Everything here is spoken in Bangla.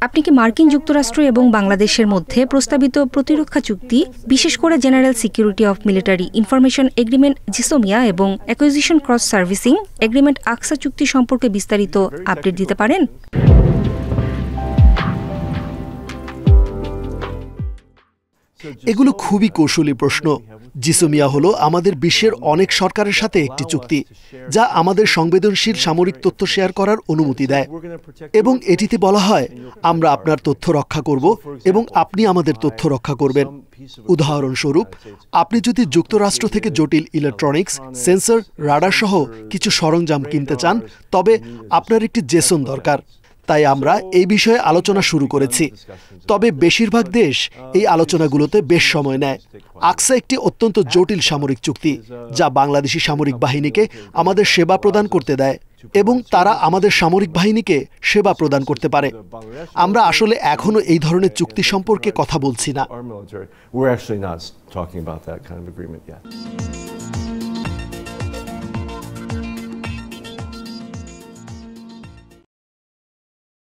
আপনি কি মার্কিন যুক্তরাষ্ট্র এবং বাংলাদেশের মধ্যে প্রস্তাবিত প্রতিরক্ষা চুক্তি, বিশেষ করে general security of military information agreement GSOMIA এবং অ্যাকুইজিশন ক্রস সার্ভিসিং এগ্রিমেন্ট আকসা চুক্তি সম্পর্কে বিস্তারিত আপডেট দিতে পারেন? এগুলো খুবই কৌশলী প্রশ্ন। জিসোমিয়া হলো আমাদের বিশ্বের অনেক সরকারের সাথে একটি চুক্তি যা আমাদের সংবেদনশীল সামরিক তথ্য শেয়ার করার অনুমতি দেয়, এবং এটিতে বলা হয় আমরা আপনার তথ্য রক্ষা করব এবং আপনি আমাদের তথ্য রক্ষা করবেন। উদাহরণস্বরূপ, আপনি যদি যুক্তরাষ্ট্র থেকে জটিল ইলেকট্রনিক্স, সেন্সর, রাডার সহ কিছু সরঞ্জাম কিনতে চান, তবে আপনার একটি জেসন দরকার। তাই আমরা এই বিষয়ে আলোচনা শুরু করেছি, তবে বেশিরভাগ দেশ এই আলোচনাগুলোতে বেশ সময় নেয়। আকসা একটি অত্যন্ত জটিল সামরিক চুক্তি যা বাংলাদেশি সামরিক বাহিনীকে আমাদের সেবা প্রদান করতে দেয় এবং তারা আমাদের সামরিক বাহিনীকে সেবা প্রদান করতে পারে। আমরা আসলে এখনো এই ধরনের চুক্তি সম্পর্কে কথা বলছি না।